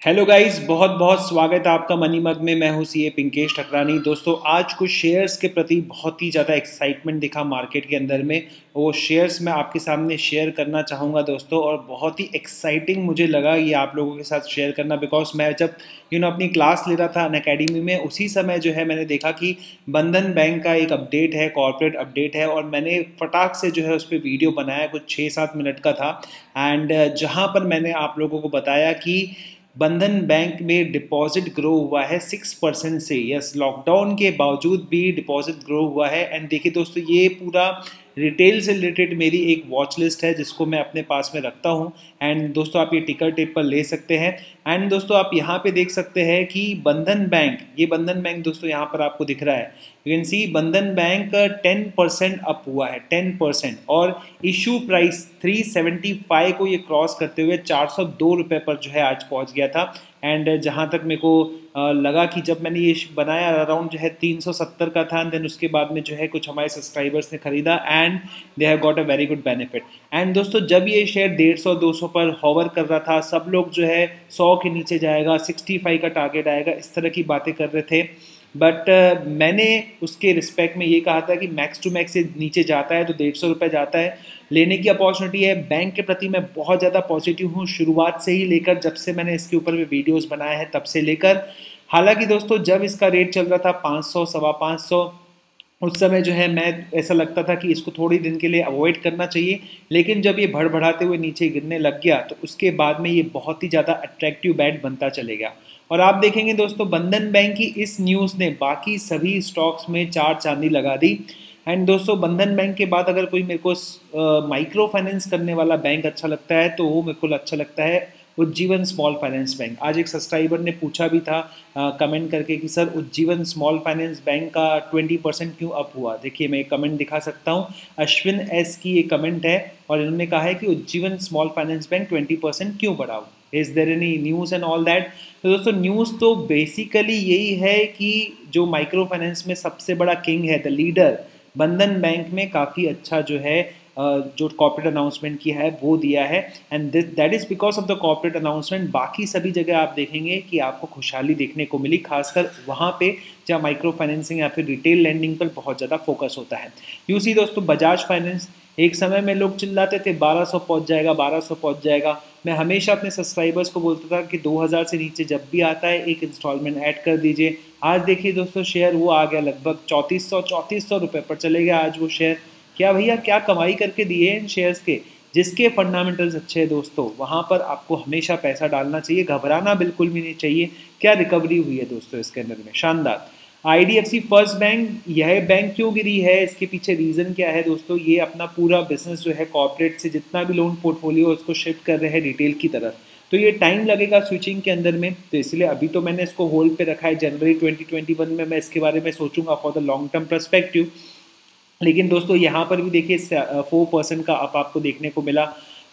Hello guys, बहुत बहुत स्वागत है आपका मनी मग में। मैं हूं सीए पिंकेश ठकरानी। दोस्तों, आज कुछ शेयर्स के प्रति बहुत ही ज़्यादा एक्साइटमेंट दिखा मार्केट के अंदर में। वो शेयर्स मैं आपके सामने शेयर करना चाहूँगा दोस्तों, और बहुत ही एक्साइटिंग मुझे लगा ये आप लोगों के साथ शेयर करना। बिकॉज मैं जब अपनी क्लास ले रहा था अनअकैडमी में, उसी समय जो है मैंने देखा कि बंधन बैंक का एक अपडेट है, कॉर्पोरेट अपडेट है, और मैंने फटाक से जो है उस पर वीडियो बनाया, कुछ 6-7 मिनट का था। एंड जहाँ पर मैंने आप लोगों को बताया कि बंधन बैंक में डिपॉजिट ग्रो हुआ है 6% से। यस, लॉकडाउन के बावजूद भी डिपॉजिट ग्रो हुआ है। एंड देखिए दोस्तों, ये पूरा रिटेल से रिलेटेड मेरी एक वॉच लिस्ट है जिसको मैं अपने पास में रखता हूँ। एंड दोस्तों, आप ये टिकर टेप पर ले सकते हैं। एंड दोस्तों, आप यहाँ पे देख सकते हैं कि बंधन बैंक, ये बंधन बैंक दोस्तों यहाँ पर आपको दिख रहा है। यू कैन सी बंधन बैंक 10% अप हुआ है, 10%। और इशू प्राइस 375 को ये क्रॉस करते हुए 402 रुपये पर जो है आज पहुँच गया था। एंड जहाँ तक मेरे को लगा कि जब मैंने ये बनाया अराउंड जो है 370 का था। देन उसके बाद में जो है कुछ हमारे सब्सक्राइबर्स ने खरीदा and they have got a very good benefit. And दोस्तों, जब ये शेयर 150-200 पर हॉवर कर रहा था, सब लोग जो है 100 के नीचे जाएगा, 65 का टारगेट आएगा, इस तरह की बातें कर रहे थे। बट मैंने उसके रिस्पेक्ट में ये कहा था कि मैक्स टू मैक्स से नीचे जाता है तो 150 रुपये जाता है, लेने की अपॉर्चुनिटी है। बैंक के प्रति मैं बहुत ज़्यादा पॉजिटिव हूँ, शुरुआत से ही लेकर जब से मैंने इसके ऊपर भी वीडियोस बनाए हैं तब से लेकर। हालांकि दोस्तों, जब इसका रेट चल रहा था 500, 550, उस समय जो है मैं ऐसा लगता था कि इसको थोड़ी दिन के लिए अवॉइड करना चाहिए। लेकिन जब ये बढ़ाते हुए नीचे गिरने लग गया तो उसके बाद में ये बहुत ही ज़्यादा अट्रैक्टिव बैट बनता चलेगा। और आप देखेंगे दोस्तों, बंधन बैंक की इस न्यूज़ ने बाकी सभी स्टॉक्स में चार चांदी लगा दी। एंड दोस्तों, बंधन बैंक के बाद अगर कोई मेरे को माइक्रो फाइनेंस करने वाला बैंक अच्छा लगता है तो वो मेरे को अच्छा लगता है उज्जीवन स्मॉल फाइनेंस बैंक। आज एक सब्सक्राइबर ने पूछा भी था कमेंट करके कि sir, Ujjivan small finance bank का 20% क्यों अप हुआ। देखिए, मैं एक कमेंट दिखा सकता हूँ, अश्विन एस की ये कमेंट है, और इन्होंने कहा है कि उज्जीवन स्मॉल फाइनेंस बैंक 20% क्यों बढ़ा हुआ, is there any news and all that. तो दोस्तों, न्यूज़ तो बेसिकली यही है कि जो माइक्रो फाइनेंस में सबसे बड़ा किंग है, द लीडर, बंधन बैंक में काफ़ी अच्छा जो है जो कॉर्पोरेट अनाउंसमेंट किया है वो दिया है। And that is because of the corporate announcement. बाकी सभी जगह आप देखेंगे कि आपको खुशहाली देखने को मिली, खासकर वहाँ पे जहाँ माइक्रो फाइनेंसिंग या फिर रिटेल लैंडिंग पर बहुत ज़्यादा फोकस होता है। यू सी दोस्तों, बजाज फाइनेंस, एक समय में लोग चिल्लाते थे 1200 पहुँच जाएगा, 1200 पहुँच जाएगा। मैं हमेशा अपने सब्सक्राइबर्स को बोलता था कि 2000 से नीचे जब भी आता है एक इंस्टॉलमेंट ऐड कर दीजिए। आज देखिए दोस्तों, शेयर वो आ गया लगभग 3400 रुपये पर चले गया आज वो शेयर। क्या भैया, क्या कमाई करके दिए इन शेयर्स के। जिसके फंडामेंटल्स अच्छे हैं दोस्तों, वहाँ पर आपको हमेशा पैसा डालना चाहिए, घबराना बिल्कुल भी नहीं चाहिए। क्या रिकवरी हुई है दोस्तों इसके अंदर में, शानदार। आईडीएफसी फर्स्ट बैंक, यह बैंक क्यों गिरी है, इसके पीछे रीज़न क्या है दोस्तों। ये अपना पूरा बिजनेस जो है कॉर्पोरेट से जितना भी लोन पोर्टफोलियो उसको शिफ्ट कर रहे हैं रिटेल की तरफ। तो ये टाइम लगेगा स्विचिंग के अंदर में, तो इसलिए अभी तो मैंने इसको होल्ड पे रखा है। जनवरी 2021 में मैं इसके बारे में सोचूंगा for the long term perspective. लेकिन दोस्तों, यहाँ पर भी देखिए 4% का अप आपको देखने को मिला।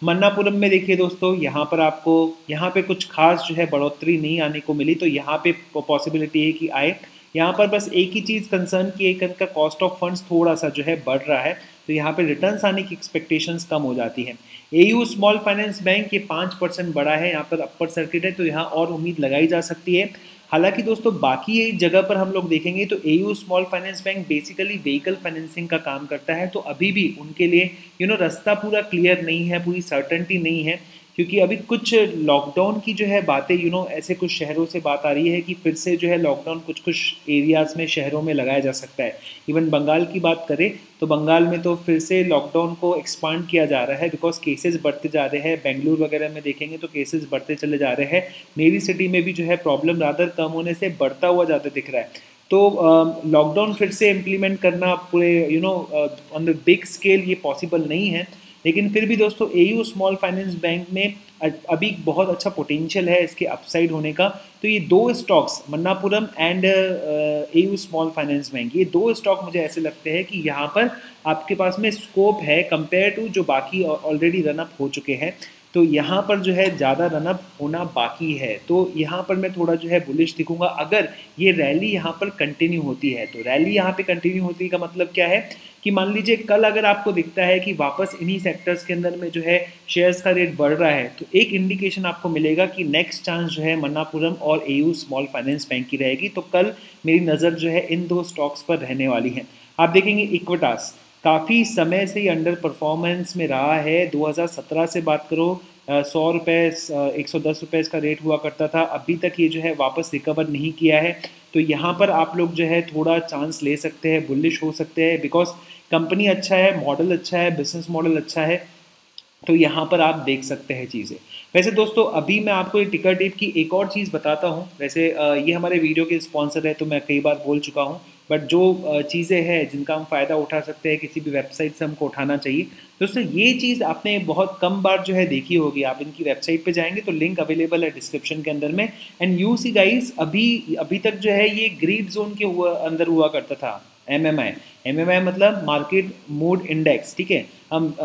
मन्नापुरम में देखिए दोस्तों, यहाँ पर आपको यहाँ पे कुछ खास जो है बढ़ोतरी नहीं आने को मिली, तो यहाँ पे पॉसिबिलिटी है कि आए। यहाँ पर बस एक ही चीज़ कंसर्न की एक इनका कॉस्ट ऑफ फंड्स थोड़ा सा जो है बढ़ रहा है, तो यहाँ पे रिटर्न्स आने की एक्सपेक्टेशंस कम हो जाती है। एयू स्मॉल फाइनेंस बैंक ये 5% बढ़ा है, यहाँ पर अपर सर्किट है, तो यहाँ और उम्मीद लगाई जा सकती है। हालांकि दोस्तों, बाकी जगह पर हम लोग देखेंगे तो AU small finance bank basically vehicle financing का काम करता है, तो अभी भी उनके लिए रास्ता पूरा क्लियर नहीं है, पूरी सर्टेनिटी नहीं है। क्योंकि अभी कुछ लॉकडाउन की जो है बातें ऐसे कुछ शहरों से बात आ रही है कि फिर से जो है लॉकडाउन कुछ कुछ एरियाज़ में, शहरों में लगाया जा सकता है। इवन बंगाल की बात करें तो बंगाल में तो फिर से लॉकडाउन को एक्सपांड किया जा रहा है, बिकॉज केसेस बढ़ते जा रहे हैं। बेंगलुरु वगैरह में देखेंगे तो केसेस बढ़ते चले जा रहे हैं। मेरी सिटी में भी जो है प्रॉब्लम रादर कम होने से बढ़ता हुआ ज़्यादा दिख रहा है। तो लॉकडाउन फिर से इम्प्लीमेंट करना पूरे ऑन द बिग स्केल ये पॉसिबल नहीं है। लेकिन फिर भी दोस्तों, एयू स्मॉल फाइनेंस बैंक में अभी बहुत अच्छा पोटेंशियल है इसके अपसाइड होने का। तो ये दो stocks, Manappuram and AU small finance bank, ये दो स्टॉक मुझे ऐसे लगते हैं कि यहाँ पर आपके पास में स्कोप है कंपेयर टू जो बाकी ऑलरेडी रन अप हो चुके हैं। तो यहाँ पर जो है ज़्यादा रनअप होना बाकी है। तो यहाँ पर मैं थोड़ा जो है बुलिश दिखूंगा अगर ये रैली यहाँ पर कंटिन्यू होती है। तो रैली यहाँ पे कंटिन्यू होती का मतलब क्या है कि मान लीजिए कल अगर आपको दिखता है कि वापस इन्हीं सेक्टर्स के अंदर में जो है शेयर्स का रेट बढ़ रहा है, तो एक इंडिकेशन आपको मिलेगा कि नेक्स्ट चांस जो है मन्नापुरम और एयू स्मॉल फाइनेंस बैंक की रहेगी। तो कल मेरी नज़र जो है इन दो स्टॉक्स पर रहने वाली है। आप देखेंगे इक्विटास काफ़ी समय से ही अंडर परफॉर्मेंस में रहा है। 2017 से बात करो 100 रुपये 110 रुपये इसका रेट हुआ करता था, अभी तक ये जो है वापस रिकवर नहीं किया है। तो यहाँ पर आप लोग जो है थोड़ा चांस ले सकते हैं, बुलिश हो सकते हैं, बिकॉज कंपनी अच्छा है, मॉडल अच्छा है, बिजनेस मॉडल अच्छा है। तो यहाँ पर आप देख सकते हैं चीज़ें। वैसे दोस्तों अभी मैं आपको टिकर टेप की एक और चीज़ बताता हूँ। वैसे ये हमारे वीडियो के स्पॉन्सर है तो मैं कई बार बोल चुका हूँ, बट जो चीज़ें हैं जिनका हम फ़ायदा उठा सकते हैं किसी भी वेबसाइट से हमको उठाना चाहिए। दोस्तों ये चीज़ आपने बहुत कम बार जो है देखी होगी। आप इनकी वेबसाइट पे जाएंगे तो लिंक अवेलेबल है डिस्क्रिप्शन के अंदर में। एंड यू सी गाइस अभी तक जो है ये ग्रीड जोन के अंदर हुआ करता था। एम मतलब मार्केट मूड इंडेक्स, ठीक है। हम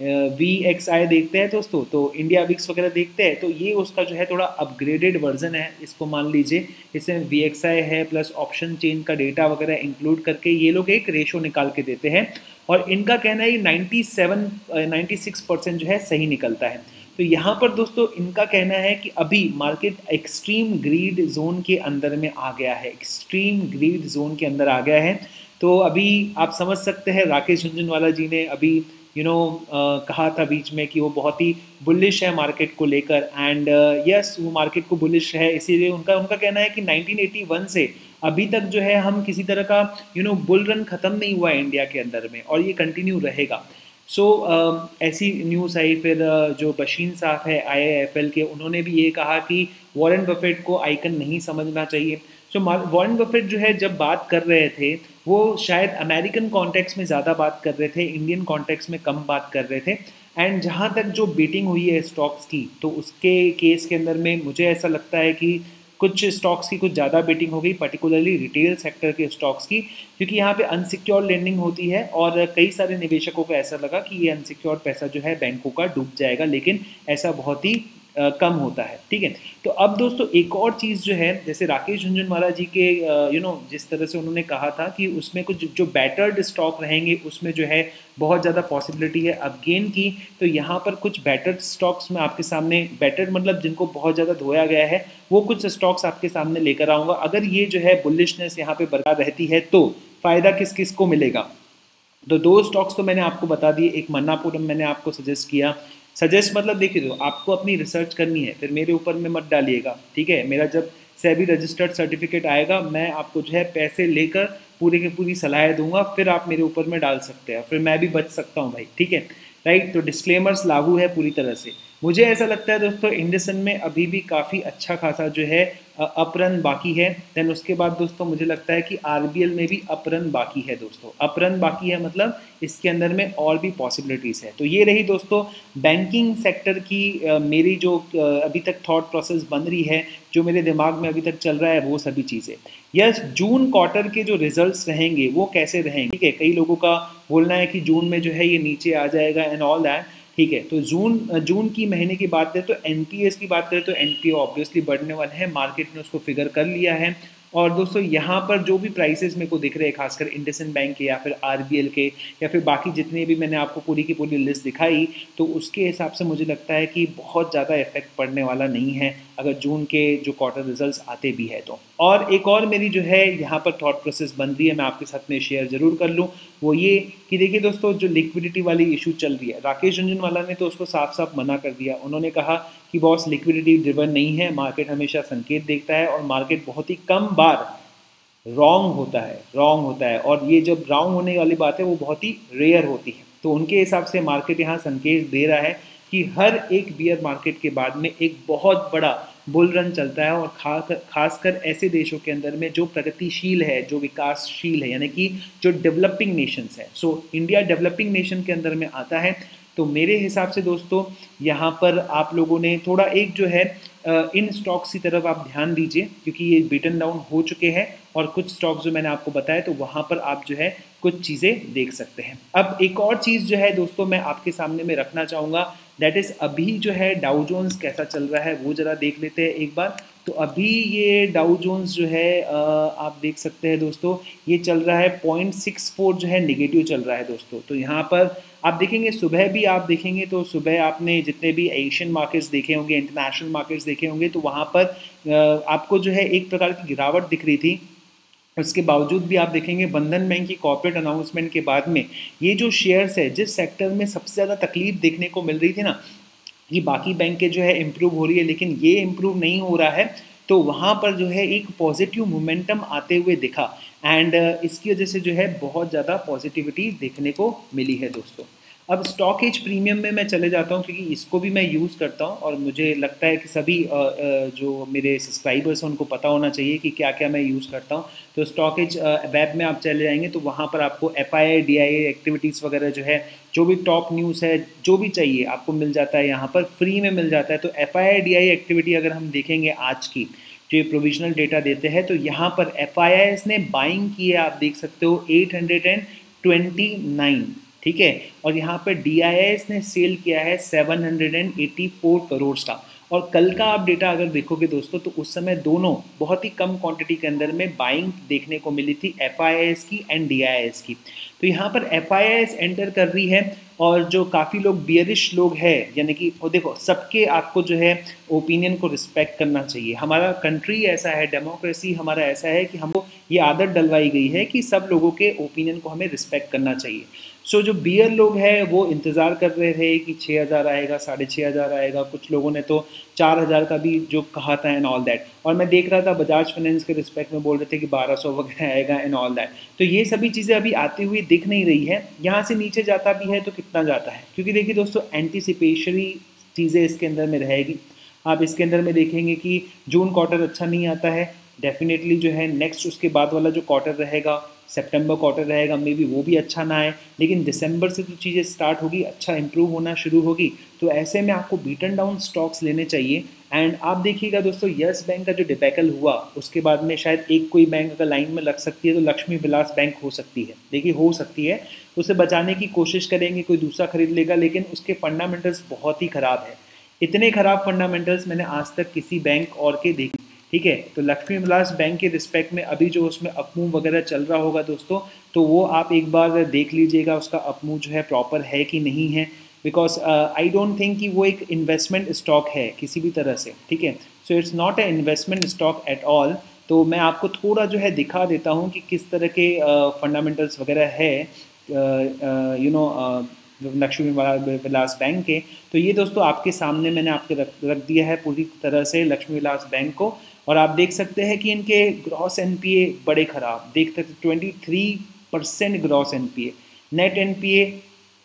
VXI देखते हैं दोस्तों, तो इंडिया विक्स वगैरह देखते हैं, तो ये उसका जो है थोड़ा अपग्रेडेड वर्जन है। इसको मान लीजिए इसमें VXI है प्लस ऑप्शन चेन का डेटा वगैरह इंक्लूड करके ये लोग एक रेशो निकाल के देते हैं। और इनका कहना है 96% जो है सही निकलता है। तो यहाँ पर दोस्तों इनका कहना है कि अभी मार्केट एक्सट्रीम ग्रीड जोन के अंदर में आ गया है, एक्सट्रीम ग्रीड जोन के अंदर आ गया है। तो अभी आप समझ सकते हैं राकेश झुनझुनवाला जी ने अभी कहा था बीच में कि वो बहुत ही बुलिश है मार्केट को लेकर। एंड यस वो मार्केट को बुलिश है, इसीलिए उनका कहना है कि 1981 से अभी तक जो है हम किसी तरह का बुल रन ख़त्म नहीं हुआ है इंडिया के अंदर में, और ये कंटिन्यू रहेगा। सो ऐसी न्यूज़ आई। फिर जो बशीन साहब है IIFL के, उन्होंने भी ये कहा कि वॉरेन बफेट को आइकन नहीं समझना चाहिए। सो वॉरेन बफेट जो है जब बात कर रहे थे वो शायद अमेरिकन कॉन्टेक्स्ट में ज़्यादा बात कर रहे थे, इंडियन कॉन्टेक्स्ट में कम बात कर रहे थे। एंड जहाँ तक जो बेटिंग हुई है स्टॉक्स की, तो उसके केस के अंदर में मुझे ऐसा लगता है कि कुछ स्टॉक्स की कुछ ज़्यादा बेटिंग हो गई, पर्टिकुलरली रिटेल सेक्टर के स्टॉक्स की, क्योंकि यहाँ पे अनसिक्योर्ड लेंडिंग होती है और कई सारे निवेशकों को ऐसा लगा कि ये अनसिक्योर्ड पैसा जो है बैंकों का डूब जाएगा, लेकिन ऐसा बहुत ही कम होता है, ठीक है। तो अब दोस्तों एक और चीज़ जो है, जैसे राकेश झुनझुनवाला जी के जिस तरह से उन्होंने कहा था कि उसमें कुछ जो बैटर्ड स्टॉक रहेंगे उसमें जो है बहुत ज़्यादा पॉसिबिलिटी है अब गेन की। तो यहाँ पर कुछ बैटर्ड स्टॉक्स में आपके सामने, बैटर्ड मतलब जिनको बहुत ज़्यादा धोया गया है, वो कुछ स्टॉक्स आपके सामने लेकर आऊँगा। अगर ये जो है बुलिशनेस यहाँ पे बरकरार रहती है तो फ़ायदा किस किस को मिलेगा। तो दो स्टॉक्स तो मैंने आपको बता दिए, एक मन्नापुरम मैंने आपको सजेस्ट किया। सजेस्ट मतलब देखिए, तो आपको अपनी रिसर्च करनी है, फिर मेरे ऊपर में मत डालिएगा, ठीक है। मेरा जब सेबी रजिस्टर्ड सर्टिफिकेट आएगा मैं आपको जो है पैसे लेकर पूरी की पूरी सलाह दूंगा, फिर आप मेरे ऊपर में डाल सकते हैं, फिर मैं भी बच सकता हूँ भाई, ठीक है, राइट। तो डिस्क्लेमर्स लागू है पूरी तरह से। मुझे ऐसा लगता है दोस्तों इंडसइंड में अभी भी काफ़ी अच्छा खासा जो है अपरन बाकी है। देन उसके बाद दोस्तों मुझे लगता है कि RBL में भी अपरन बाकी है दोस्तों। अपरन बाकी है मतलब इसके अंदर में और भी पॉसिबिलिटीज़ है। तो ये रही दोस्तों बैंकिंग सेक्टर की मेरी जो अभी तक थॉट प्रोसेस बन रही है, जो मेरे दिमाग में अभी तक चल रहा है, वो सभी चीज़ें। यस, जून क्वार्टर के जो रिजल्ट्स रहेंगे वो कैसे रहेंगे, ठीक है। कई लोगों का बोलना है कि जून में जो है ये नीचे आ जाएगा एंड ऑल दैट, ठीक है। तो जून की महीने की बात करें तो NPS की बात करें तो NPA ऑब्वियसली बढ़ने वाला है, मार्केट ने उसको फिगर कर लिया है। और दोस्तों यहाँ पर जो भी प्राइसेस मेरे को दिख रहे हैं, खासकर इंडसइंड बैंक के या फिर RBL के या फिर बाकी जितने भी मैंने आपको पूरी की पूरी लिस्ट दिखाई, तो उसके हिसाब से मुझे लगता है कि बहुत ज़्यादा इफेक्ट पड़ने वाला नहीं है अगर जून के जो क्वार्टर रिजल्ट्स आते भी है तो। और एक और मेरी जो है यहाँ पर थॉट प्रोसेस बन रही है, मैं आपके साथ में शेयर जरूर कर लूँ, वो ये कि देखिए दोस्तों जो लिक्विडिटी वाली इशू चल रही है, राकेश झुनझुनवाला ने तो उसको साफ साफ मना कर दिया। उन्होंने कहा कि बॉस लिक्विडिटी ड्रिवन नहीं है, मार्केट हमेशा संकेत देखता है और मार्केट बहुत ही कम बार रॉन्ग होता है और ये जब रॉन्ग होने वाली बात है वो बहुत ही रेयर होती है। तो उनके हिसाब से मार्केट यहाँ संकेत दे रहा है कि हर एक बियर मार्केट के बाद में एक बहुत बड़ा बुल रन चलता है, और खासकर ऐसे देशों के अंदर में जो प्रगतिशील है, जो विकासशील है, यानी कि जो डेवलपिंग नेशंस है। सो इंडिया डेवलपिंग नेशन के अंदर में आता है। तो मेरे हिसाब से दोस्तों यहाँ पर आप लोगों ने थोड़ा एक जो है इन स्टॉक्स की तरफ आप ध्यान दीजिए, क्योंकि ये बीटन डाउन हो चुके हैं और कुछ स्टॉक्स जो मैंने आपको बताया तो वहाँ पर आप जो है कुछ चीज़ें देख सकते हैं। अब एक और चीज़ जो है दोस्तों मैं आपके सामने में रखना चाहूँगा, दैट इज़ अभी जो है डाउ जोन्स कैसा चल रहा है वो ज़रा देख लेते हैं एक बार। तो अभी ये डाउ जोन्स जो है आप देख सकते हैं दोस्तों, ये चल रहा है 0.64 जो है नेगेटिव चल रहा है दोस्तों। तो यहाँ पर आप देखेंगे सुबह भी आप देखेंगे तो सुबह आपने जितने भी एशियन मार्केट्स देखे होंगे, इंटरनेशनल मार्केट्स देखे होंगे, तो वहाँ पर आपको जो है एक प्रकार की गिरावट दिख रही थी। उसके बावजूद भी आप देखेंगे बंधन बैंक की कॉर्पोरेट अनाउंसमेंट के बाद में ये जो शेयर्स है, जिस सेक्टर में सबसे ज़्यादा तकलीफ देखने को मिल रही थी ना कि बाकी बैंक के जो है इम्प्रूव हो रही है लेकिन ये इम्प्रूव नहीं हो रहा है, तो वहाँ पर जो है एक पॉजिटिव मोमेंटम आते हुए दिखा। एंड इसकी वजह से जो है बहुत ज़्यादा पॉजिटिविटी देखने को मिली है दोस्तों। अब स्टॉक एज प्रीमियम में मैं चले जाता हूँ क्योंकि इसको भी मैं यूज़ करता हूँ और मुझे लगता है कि सभी जो मेरे सब्सक्राइबर्स हैं उनको पता होना चाहिए कि क्या क्या मैं यूज़ करता हूँ। तो स्टॉक एज वेब में आप चले जाएंगे तो वहाँ पर आपको FII DIA एक्टिविटीज़ वगैरह जो है, जो भी टॉप न्यूज़ है, जो भी चाहिए आपको मिल जाता है, यहाँ पर फ्री में मिल जाता है। तो FII DIA एक्टिविटी अगर हम देखेंगे आज की जो ये प्रोविजनल डेटा देते हैं, तो यहाँ पर FIIs ने बाइंग की है, आप देख सकते हो 829, ठीक है। और यहाँ पर DIIs ने सेल किया है 784 करोड़ का। और कल का आप डेटा अगर देखोगे दोस्तों तो उस समय दोनों बहुत ही कम क्वांटिटी के अंदर में बाइंग देखने को मिली थी, FIIs की एंड DIIs की। तो यहाँ पर FIIs एंटर कर रही है और जो काफ़ी लोग बियरिश लोग हैं, यानी कि वो देखो सबके आपको जो है ओपिनियन को रिस्पेक्ट करना चाहिए। हमारा कंट्री ऐसा है, डेमोक्रेसी हमारा ऐसा है कि हमको ये आदत डलवाई गई है कि सब लोगों के ओपिनियन को हमें रिस्पेक्ट करना चाहिए। सो जो बियर लोग हैं वो इंतज़ार कर रहे थे कि 6,000 आएगा, 6,500 आएगा, कुछ लोगों ने तो 4,000 का भी जो कहा था एंड ऑल दैट। और मैं देख रहा था बजाज फाइनेंस के रिस्पेक्ट में बोल रहे थे कि 1,200 वगैरह आएगा एंड ऑल दैट। तो ये सभी चीज़ें अभी आती हुई दिख नहीं रही है। यहाँ से नीचे जाता भी है तो कितना जाता है, क्योंकि देखिए दोस्तों एंटीसिपेशरी चीज़ें इसके अंदर में रहेगी। आप इसके अंदर में देखेंगे कि जून क्वार्टर अच्छा नहीं आता है, डेफिनेटली जो है नेक्स्ट उसके बाद वाला जो क्वार्टर रहेगा, सितंबर क्वार्टर रहेगा, मे बी वो भी अच्छा ना आए, लेकिन दिसंबर से जो चीज़ें स्टार्ट होगी, अच्छा इंप्रूव होना शुरू होगी। तो ऐसे में आपको बीटन डाउन स्टॉक्स लेने चाहिए। एंड आप देखिएगा दोस्तों यस बैंक का जो डिबैकल हुआ उसके बाद में शायद एक कोई बैंक अगर लाइन में लग सकती है तो लक्ष्मी विलास बैंक हो सकती है। देखिए हो सकती है, उसे बचाने की कोशिश करेंगे, कोई दूसरा खरीद लेगा, लेकिन उसके फंडामेंटल्स बहुत ही ख़राब है। इतने ख़राब फंडामेंटल्स मैंने आज तक किसी बैंक और के देखे, ठीक है। तो लक्ष्मी विलास बैंक के रिस्पेक्ट में अभी जो उसमें अपमूव वगैरह चल रहा होगा दोस्तों, तो वो आप एक बार देख लीजिएगा उसका अपमूव जो है प्रॉपर है कि नहीं है। बिकॉज आई डोंट थिंक कि वो एक इन्वेस्टमेंट स्टॉक है किसी भी तरह से, ठीक है। So it's not a investment stock at all. तो मैं आपको थोड़ा जो है दिखा देता हूँ कि किस तरह के फंडामेंटल्स वगैरह है लक्ष्मी विलास बैंक के। तो ये दोस्तों आपके सामने मैंने आपके रख दिया है पूरी तरह से लक्ष्मी विलास बैंक को। और आप देख सकते हैं कि इनके ग्रॉस NPA बड़े ख़राब, देख सकते 23% ग्रॉस NPA, नेट NPA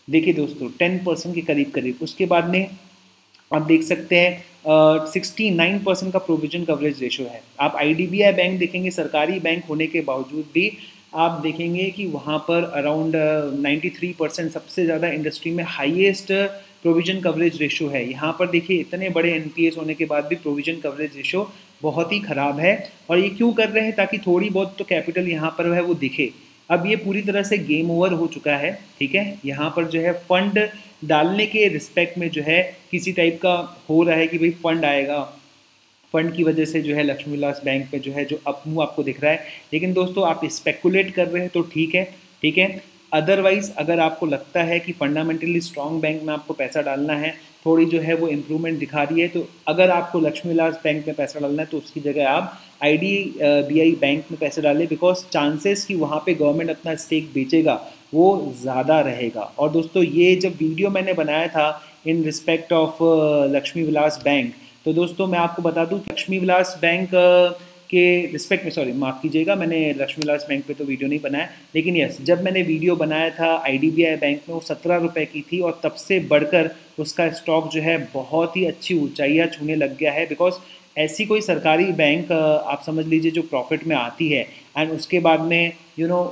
देखिए दोस्तों 10% के करीब करीब। उसके बाद में आप देख सकते हैं 69% का प्रोविजन कवरेज रेशो है। आप IDBI बैंक देखेंगे, सरकारी बैंक होने के बावजूद भी आप देखेंगे कि वहाँ पर अराउंड 93%, सबसे ज़्यादा इंडस्ट्री में हाईएस्ट प्रोविजन कवरेज रेशो है। यहाँ पर देखिए इतने बड़े NPAs होने के बाद भी प्रोविजन कवरेज रेशो बहुत ही ख़राब है। और ये क्यों कर रहे हैं, ताकि थोड़ी बहुत तो कैपिटल यहाँ पर है वो दिखे। अब ये पूरी तरह से गेम ओवर हो चुका है, ठीक है। यहाँ पर जो है फंड डालने के रिस्पेक्ट में जो है किसी टाइप का हो रहा है कि भाई फंड आएगा, फंड की वजह से जो है लक्ष्मी विलास बैंक में जो है जो अपमूव आपको दिख रहा है। लेकिन दोस्तों आप स्पेकुलेट कर रहे हैं तो ठीक है, ठीक है। अदरवाइज़ अगर आपको लगता है कि फंडामेंटली स्ट्रॉन्ग बैंक में आपको पैसा डालना है, थोड़ी जो है वो इम्प्रूवमेंट दिखा रही है, तो अगर आपको लक्ष्मी विलास बैंक में पैसा डालना है तो उसकी जगह आप IDBI बैंक में पैसे डालें। बिकॉज चांसेस कि वहाँ पे गवर्नमेंट अपना स्टेक बेचेगा वो ज़्यादा रहेगा। और दोस्तों ये जब वीडियो मैंने बनाया था in respect of Lakshmi Vilas bank, तो दोस्तों मैं आपको बता दूं लक्ष्मी विलास बैंक के रिस्पेक्ट में, सॉरी माफ़ कीजिएगा, मैंने लक्ष्मी विलास बैंक पे तो वीडियो नहीं बनाया, लेकिन यस जब मैंने वीडियो बनाया था IDBI बैंक में वो 17 रुपये की थी और तब से बढ़कर उसका स्टॉक जो है बहुत ही अच्छी ऊंचाइयां छूने लग गया है। बिकॉज ऐसी कोई सरकारी बैंक आप समझ लीजिए जो प्रॉफिट में आती है एंड उसके बाद में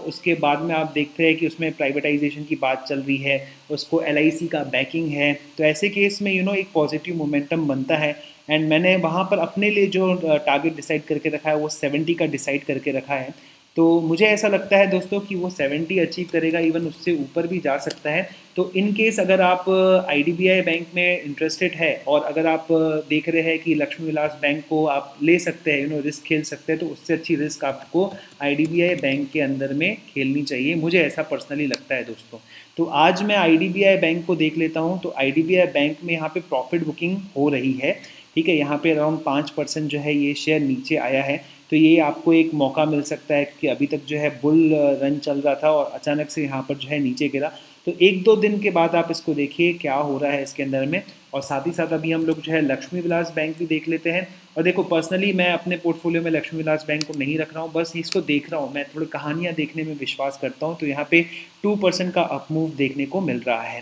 उसके बाद में आप देखते हैं कि उसमें प्राइवेटाइजेशन की बात चल रही है, उसको LIC का बैकिंग है, तो ऐसे केस में एक पॉजिटिव मोमेंटम बनता है। एंड मैंने वहाँ पर अपने लिए जो टारगेट डिसाइड करके रखा है वो 70 का डिसाइड करके रखा है। तो मुझे ऐसा लगता है दोस्तों कि वो 70 अचीव करेगा, इवन उससे ऊपर भी जा सकता है। तो इन केस अगर आप आईडीबीआई बैंक में इंटरेस्टेड है और अगर आप देख रहे हैं कि लक्ष्मी विलास बैंक को आप ले सकते हैं, रिस्क खेल सकते हैं, तो उससे अच्छी रिस्क आपको आईडीबीआई बैंक के अंदर में खेलनी चाहिए, मुझे ऐसा पर्सनली लगता है दोस्तों। तो आज मैं आईडीबीआई बैंक को देख लेता हूँ। तो आईडीबीआई बैंक में यहाँ पे प्रॉफिट बुकिंग हो रही है, ठीक है। यहाँ पे अराउंड 5% जो है ये शेयर नीचे आया है। तो ये आपको एक मौका मिल सकता है कि अभी तक जो है बुल रन चल रहा था और अचानक से यहाँ पर जो है नीचे गिरा। तो 1-2 दिन के बाद आप इसको देखिए क्या हो रहा है इसके अंदर में। और साथ ही साथ अभी हम लोग जो है लक्ष्मी विलास बैंक भी देख लेते हैं। और देखो पर्सनली मैं अपने पोर्टफोलियो में लक्ष्मी विलास बैंक को नहीं रख रहा हूँ, बस इसको देख रहा हूँ, मैं थोड़ी कहानियाँ देखने में विश्वास करता हूँ। तो यहाँ पे 2% का अप मूव देखने को मिल रहा है।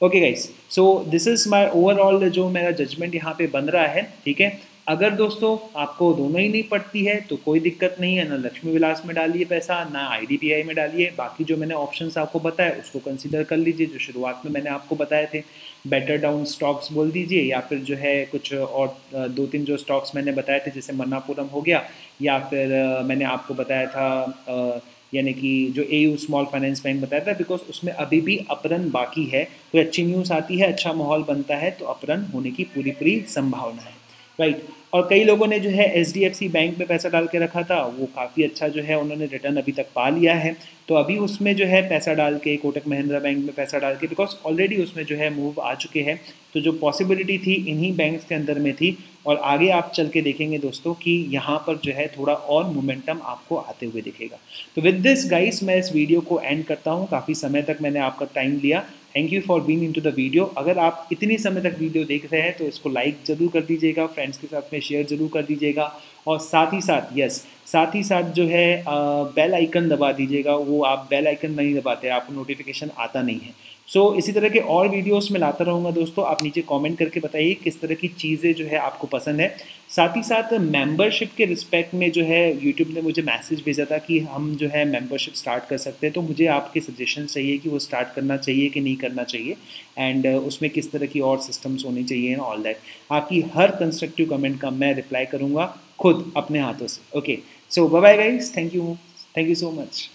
Okay guys, so this is my overall जो मेरा जजमेंट यहाँ पे बन रहा है, ठीक है। अगर दोस्तों आपको दोनों ही नहीं पड़ती है तो कोई दिक्कत नहीं है, ना लक्ष्मी विलास में डालिए पैसा, ना आईडीबीआई में डालिए। बाकी जो मैंने ऑप्शंस आपको बताया उसको कंसीडर कर लीजिए, जो शुरुआत में मैंने आपको बताए थे। बेटर डाउन स्टॉक्स बोल दीजिए, या फिर जो है कुछ और 2-3 जो स्टॉक्स मैंने बताए थे, जैसे मन्नापुरम हो गया, या फिर मैंने आपको बताया था यानी कि जो एयू स्मॉल फाइनेंस बैंक बताया था, बिकॉज उसमें अभी भी अपरन बाकी है। कोई अच्छी न्यूज़ आती है, अच्छा माहौल बनता है, तो अपरन होने की पूरी पूरी संभावना है, राइट। और कई लोगों ने जो है एचडीएफसी बैंक में पैसा डाल के रखा था, वो काफ़ी अच्छा जो है उन्होंने रिटर्न अभी तक पा लिया है। तो अभी उसमें जो है पैसा डाल के, कोटक महिंद्रा बैंक में पैसा डाल के, बिकॉज ऑलरेडी उसमें जो है मूव आ चुके हैं, तो जो पॉसिबिलिटी थी इन्हीं बैंक्स के अंदर में थी। और आगे आप चल के देखेंगे दोस्तों कि यहाँ पर जो है थोड़ा और मोमेंटम आपको आते हुए दिखेगा। तो विद दिस गाइस मैं इस वीडियो को एंड करता हूँ। काफ़ी समय तक मैंने आपका टाइम लिया, thank you for being into the video. अगर आप इतनी समय तक वीडियो देख रहे हैं तो इसको लाइक ज़रूर कर दीजिएगा, फ्रेंड्स के साथ में शेयर ज़रूर कर दीजिएगा, और साथ ही साथ जो है बेल आइकन दबा दीजिएगा। वो आप बेल आइकन नहीं दबाते, आपको नोटिफिकेशन आता नहीं है। इसी तरह के और वीडियोस में लाता रहूँगा दोस्तों। आप नीचे कमेंट करके बताइए किस तरह की चीज़ें जो है आपको पसंद है। साथ ही साथ मेंबरशिप के रिस्पेक्ट में जो है यूट्यूब ने मुझे मैसेज भेजा था कि हम जो है मेंबरशिप स्टार्ट कर सकते हैं, तो मुझे आपके सजेशन चाहिए कि वो स्टार्ट करना चाहिए कि नहीं करना चाहिए, एंड उसमें किस तरह की और सिस्टम्स होनी चाहिए एंड ऑल दैट। आपकी हर कंस्ट्रक्टिव कमेंट का मैं रिप्लाई करूँगा खुद अपने हाथों से। Okay, so bye bye guys, thank you so much.